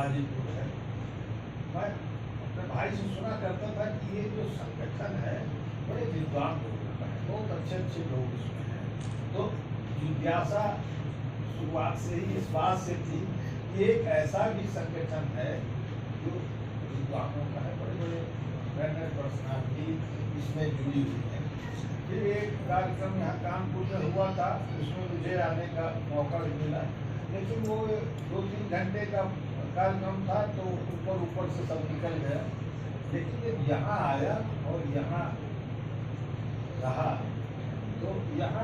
हाजीपुर है। मैं अपने भाई से सुना करता था कि ये जो संगठन है बड़े विद्वान लोगों का है, बहुत अच्छे अच्छे लोग इसमें हैं। तो जिज्ञासा शुरुआत से ही इस बात से थी कि एक ऐसा भी संगठन है जो विद्वानों का है, बड़े बड़े ब्रांडेड पर्सनालिटी इसमें जुड़ी हुई है। फिर एक कार्यक्रम यहाँ कानपुर में हुआ था, उसमें मुझे आने का मौका भी मिला, लेकिन वो 2-3 घंटे का कार्यक्रम था तो ऊपर से सब निकल गया। लेकिन जब यहाँ आया और यहाँ रहा तो यहाँ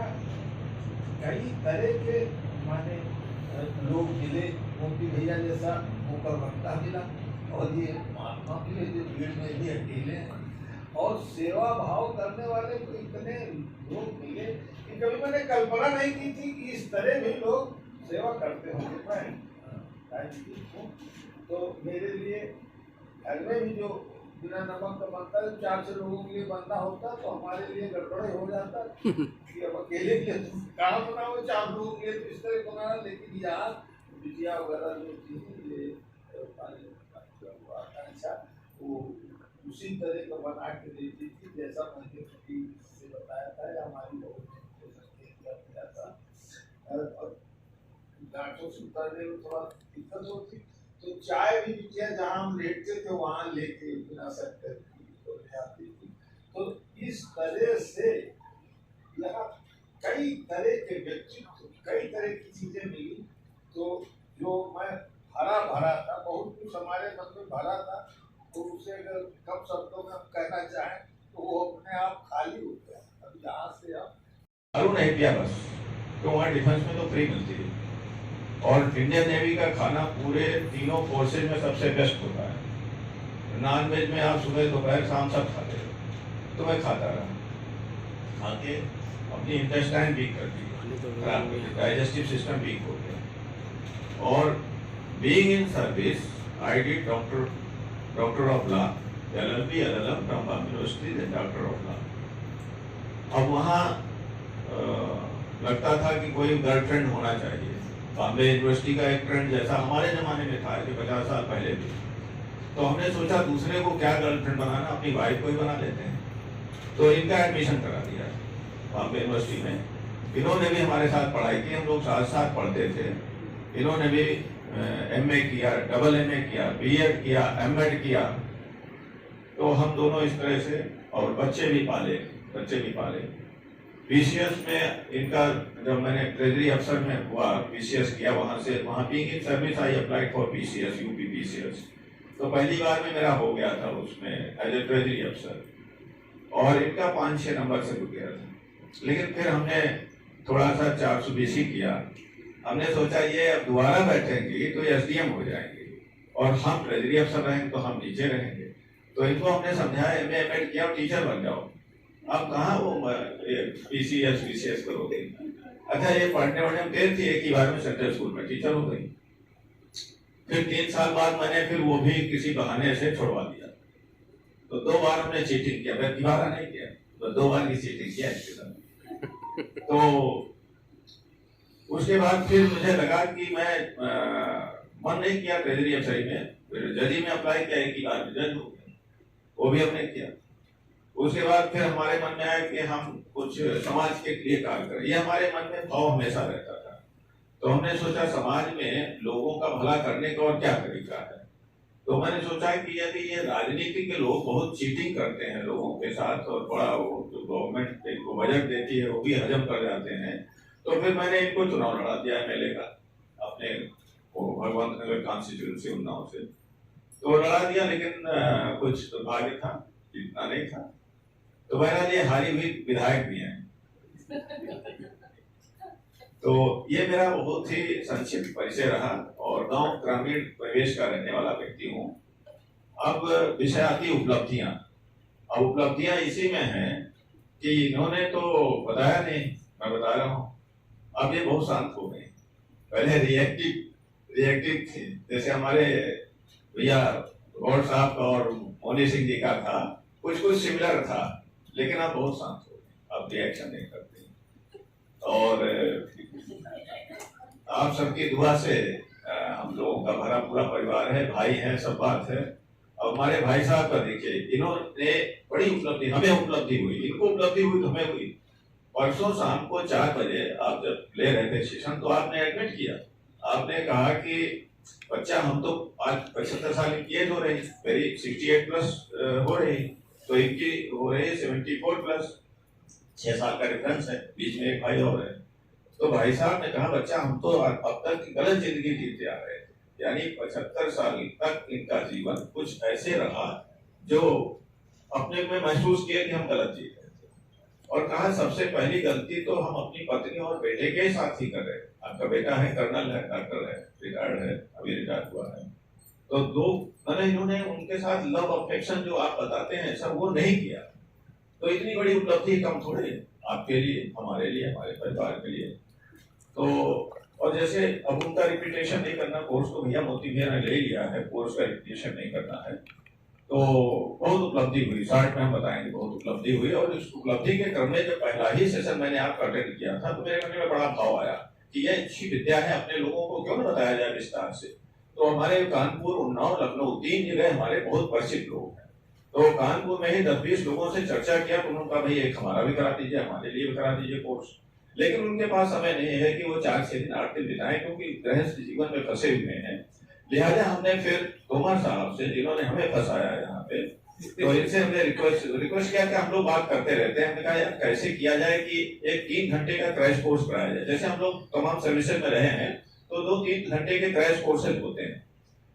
कई तरह के माने लोग मिले, मोती भैया जैसा होकर वक्ता मिला, और ये महात्मा मिले जो भीड़ में भी अकेले हैं, और सेवा भाव करने वाले तो इतने लोग मिले कि कभी मैंने कल्पना नहीं की थी कि इस तरह भी लोग सेवा करते होंगे। मैं तो मेरे लिए घर में भी जो बिना नमक का बनता है 400 लोगों के लिए बनना होता तो हमारे लिए गड़बड़े हो जाता कि अब अकेले के लिए कहाँ बनाओ 4 लोगों के लिए, तो इस तरह बनाना। लेकिन यहाँ बिटिया वगैरह जो थी ये अच्छा वो उसी तरह का बना के देती थी जैसा मैंने से बताया था, या हमारी किया था। और घाटों से उतरने में थोड़ा दिक्कत होती, तो चाय भी बिटिया जहाँ हम लेटते थे वहाँ लेके बिना शक्कर की ले आती थी। तो इस तरह से यहाँ कई तरह के व्यक्तित्व, कई तरह की चीजें मिली। तो जो मैं हरा भरा था, बहुत कुछ हमारे मन में भरा था, तो उसे अगर कम शब्दों में हम कहना चाहें तो वो अपने आप खाली हो गया। अब यहाँ से आप दारू नहीं पिया बस, तो वहाँ डिफेंस में तो फ्री मिलती है, और इंडियन नेवी का खाना पूरे तीनों फोर्सेज में सबसे बेस्ट होता है। नॉन वेज में आप सुबह दोपहर शाम सब खाते हो, तो मैं खाता रहा, खा के अपनी इंटेस्टाइन वीक कर दी, खराब कर दी, डाइजेस्टिव सिस्टम वीक हो गया। और being in service I did doctor of law, LLB LLM from Bombay university, doctor of law. अब वहाँ लगता था कि कोई गर्लफ्रेंड होना चाहिए। बॉम्बे यूनिवर्सिटी का एक ट्रेंड जैसा हमारे जमाने में था, 50 साल पहले भी। तो हमने सोचा दूसरे को क्या गर्लफ्रेंड बनाना, अपनी वाइफ को ही बना लेते हैं। तो इनका एडमिशन करा दिया बॉम्बे यूनिवर्सिटी में। इन्होंने भी हमारे साथ पढ़ाई की, हम लोग साथ साथ पढ़ते थे। इन्होंने भी MA किया, डबल MA किया, B.Ed किया, M.Ed किया। तो हम दोनों इस तरह से, और बच्चे भी पाले। PCS में इनका जब मैंने ट्रेजरी अफसर में हुआ, PCS किया, वहाँ being in service I applied for PCS, UP PCS। तो पहली बार में मेरा हो गया था उसमें एज ए ट्रेजरी अफसर, और इनका 5-6 नंबर से रुक गया था। लेकिन फिर हमने थोड़ा सा 420 किया। हमने सोचा ये अब दोबारा बैठेंगे तो SDM हो जाएंगे, और हम ट्रेजरी अफसर रहेंगे तो हम नीचे रहेंगे। तो इनको हमने समझाया MA M.Ed किया और टीचर बन जाओ। अब कहाँ वो PCS करोगे। अच्छा, ये पढ़ने में देर थी, एक ही बार में सेंट्रल स्कूल में टीचर हो गई। फिर 3 साल बाद मैंने फिर वो भी किसी बहाने से छुड़वा दिया। तो 2 बार हमने चीटिंग किया, मैं दोबारा नहीं किया, तो 2 बार की चीटिंग किया इसके साथ। तो उसके बाद फिर मुझे लगा कि मैं मन नहीं किया ट्रेजरी अफसरी में, फिर जज में अप्लाई किया, एक ही बार में जज हो गया, वो भी हमने किया। उसके बाद फिर हमारे मन में आया कि हम कुछ समाज के लिए कार्य करें, ये हमारे मन में भाव हमेशा रहता था। तो हमने सोचा समाज में लोगों का भला करने का और क्या तरीका है। तो मैंने सोचा कि यदि ये राजनीति के लोग बहुत चीटिंग करते हैं लोगों के साथ, और बड़ा वो जो गवर्नमेंट इनको बजट देती है वो भी हजम कर जाते हैं, तो फिर मैंने इनको चुनाव लड़ा दिया MLA का, अपने भगवंत नगर कॉन्स्टिट्यूंसी उन्नाव से। तो लड़ा दिया, लेकिन कुछ दुर्भाग्य था, जीतना नहीं था। तो बहरहाल ये हारी हुई विधायक भी हैं। तो ये मेरा बहुत ही संक्षिप्त परिचय रहा, और गांव ग्रामीण परिवेश का रहने वाला व्यक्ति हूँ। अब विषय आती उपलब्धियां। अब उपलब्धियां इसी में हैं कि इन्होंने तो बताया नहीं, मैं बता रहा हूँ। अब ये बहुत शांत हो गए, पहले रिएक्टिव थे, जैसे हमारे भैया गौड़ साहब का और मोनी सिंह जी का था, कुछ सिमिलर था, लेकिन अब बहुत शांत हो गए, अब रिएक्शन नहीं करते। और आप सबकी दुआ से हम लोगों का भरा पूरा परिवार है, भाई है, सब बात है। अब हमारे भाई साहब का देखिए, इन्होंने बड़ी उपलब्धि, हमें उपलब्धि हुई, इनको उपलब्धि हुई तो हमें हुई। परसों शाम को 4 बजे आप जब ले रहे थे सेशन तो आपने एडमिट किया, आपने कहा कि बच्चा हम तो आज 75 साल की एज हो रही, मेरी 68 प्लस हो रही, तो इनकी हो रही 74 प्लस, 6 साल का डिफरेंस है, बीच में एक भाई और है। तो भाई साहब ने कहा बच्चा हम तो अब तक गलत जिंदगी जीते आ रहे थे, यानी 75 साल तक इनका जीवन कुछ ऐसे रहा जो अपने में महसूस किया कि हम गलत जी रहे थे। और कहा सबसे पहली गलती तो हम अपनी पत्नी और बेटे के साथ ही कर रहे हैं। आपका बेटा है, कर्नल है, डॉक्टर है, रिटायर्ड है, अभी रिटायर हुआ है। तो दो मैंने इन्होंने उनके साथ लव अफेक्शन जो आप बताते हैं सब वो नहीं किया। तो इतनी बड़ी उपलब्धि कम थोड़ी है आपके लिए, हमारे लिए, हमारे परिवार के लिए। तो और जैसे अब उनका रिपीटेशन नहीं करना, कोर्स को भैया मोती भैया ने ले लिया है, कोर्स का रिपीटेशन नहीं करना है। तो बहुत उपलब्धि हुई, 60 में हम बताएंगे बहुत उपलब्धि हुई। और इस उपलब्धि के क्रम में जब पहला ही सेशन मैंने आपका अटेंड किया था तो मेरे मन में बड़ा भाव आया कि यह अच्छी विद्या है, अपने लोगों को क्यों न बताया जाए विस्तार से। तो हमारे कानपुर, उन्नाव, लखनऊ 3 जगह हमारे बहुत परिचित लोग हैं। तो कानपुर में ही 10-20 लोगों से चर्चा किया तो उन्होंने कहा भाई एक हमारा भी करा दीजिए, हमारे लिए भी करा दीजिए कोर्स। लेकिन उनके पास समय नहीं है कि वो 4-6 दिन 8 दिन बिताएं, क्योंकि गृहस्थ जीवन में फंसे हुए हैं। लिहाजा हमने फिर तोमर साहब से, जिन्होंने हमें फंसाया यहाँ पे, तो इनसे हमने रिक्वेस्ट किया कि हम लोग बात करते रहते हैं। हमने कहा यार कैसे किया जाए कि एक 3 घंटे का क्रैश कोर्स कराया जाए। जैसे हम लोग तमाम सर्विसेज में रहे हैं तो 2-3 घंटे के क्रैश कोर्सेज होते हैं।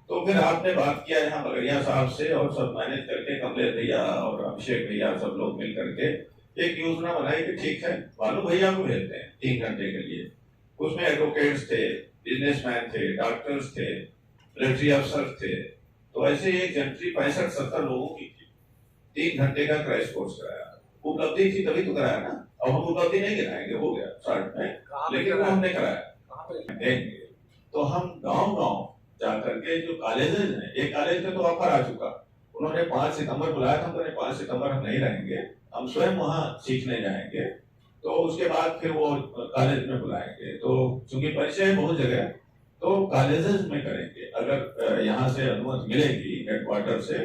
तो फिर आपने बात किया यहाँ बगड़िया साहब से और सब मैनेज करके, कमलेश भैया और अभिषेक भैया सब लोग मिल करके एक योजना बनाई कि ठीक है भानु भैया को भेजते हैं 3 घंटे के लिए। उसमें एडवोकेट्स थे, बिजनेसमैन थे, डॉक्टर्स थे, मिलिट्री अफसर थे। तो ऐसे एक जंट्री 65-70 लोगों की थी। 3 घंटे का क्रैश कोर्स कराया। उपलब्धि थी तभी तो कराया ना, अब हम उपलब्धि नहीं गिनाएंगे, हो गया 60 में, लेकिन वो हमने कराया। तो हम गांव-गांव जाकर के जो कॉलेजेस हैं, एक कॉलेज में तो ऑफर आ चुका, उन्होंने 5 सितंबर बुलाया था, तो 5 सितंबर हम नहीं रहेंगे, हम स्वयं वहां सीखने जाएंगे। तो उसके बाद फिर वो कॉलेज में बुलाएंगे। तो चूंकि परिचय है बहुत जगह, तो कॉलेजेस में करेंगे। अगर यहाँ से अनुमति मिलेगी हेडक्वार्टर से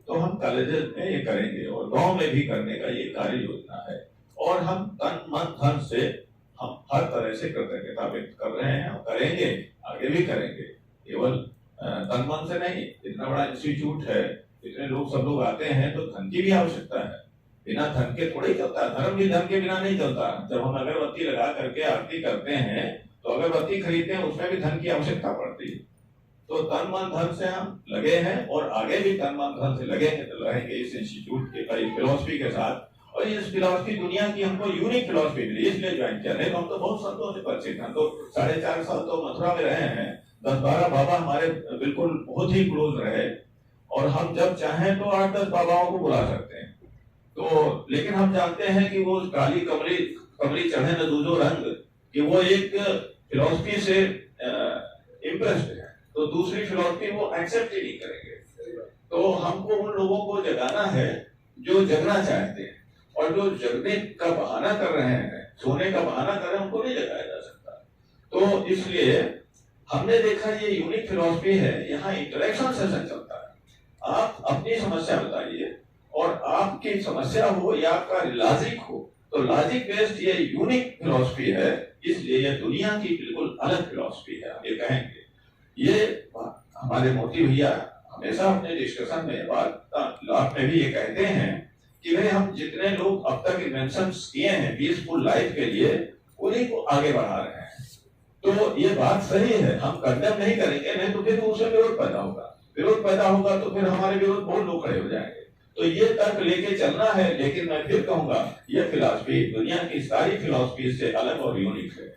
तो हम कॉलेजेस में ये करेंगे और गांव में भी करने का ये कार्य योजना है। और हम तन मन धन से हम हर तरह से कृतज्ञता व्यक्त कर रहे हैं और करेंगे, आगे भी करेंगे। केवल तन मन से नहीं, इतना बड़ा इंस्टीट्यूट है, इतने लोग सब लोग आते हैं तो धन की भी आवश्यकता है। बिना धन के थोड़ी चलता है, धर्म भी धन के बिना नहीं चलता। जब हम अगरबत्ती लगा करके आरती करते हैं तो अगरबत्ती खरीदते हैं, उसमें भी धन की आवश्यकता पड़ती है। तो तन मन धन से हम लगे हैं और आगे भी तन मन धन से लगेंगे तो रहेंगे इस इंस्टीट्यूट के कई फिलॉसफी के साथ। और इस फिलॉसफी दुनिया की हमको यूनिक फिलॉसफी मिली, इसलिए ज्वाइन किया। नहीं तो हम तो बहुत संतों से परिचित हैं, तो 4.5 साल तो मथुरा में रहे हैं, 10-12 बाबा हमारे बिल्कुल बहुत ही क्लोज रहे और हम जब चाहें तो 8-10 बाबाओं को बुला सकते हैं। तो लेकिन हम जानते हैं कि वो काली कमली चढ़े न दूजो रंग, कि वो एक फिलॉसफी से इम्प्रेस्ड है, तो दूसरी फिलॉसफी वो एक्सेप्ट ही नहीं करेंगे। तो हमको उन लोगों को जगाना है जो जगना चाहते हैं, और जो जगने का बहाना कर रहे हैं, सोने का बहाना कर रहे हैं, उनको नहीं जगाया जा सकता। तो इसलिए हमने देखा ये यूनिक फिलॉसफी है, यहाँ इंटरेक्शन सेशन चलता है। आप अपनी समस्या बताइए और आपकी समस्या हो या आपका लॉजिक हो, तो लॉजिक बेस्ड ये यूनिक फिलॉसफी है, इसलिए ये दुनिया की बिल्कुल अलग फिलॉसफी है, हम ये कहेंगे। ये हमारे मोती भैया हमेशा अपने डिस्कशन में बात में भी ये कहते हैं कि भाई हम जितने लोग अब तक इन्वेंशंस किए हैं पीसफुल लाइफ के लिए, उन्हीं को आगे बढ़ा रहे हैं। तो ये बात सही है, हम कंडेम नहीं करेंगे, नहीं तो फिर उसमें विरोध पैदा होगा। विरोध पैदा होगा तो फिर हमारे विरोध बहुत लोग खड़े हो जाएंगे। तो ये तर्क लेके चलना है, लेकिन मैं फिर कहूंगा ये फिलॉसफी दुनिया की सारी फिलॉसफी से अलग और यूनिक है।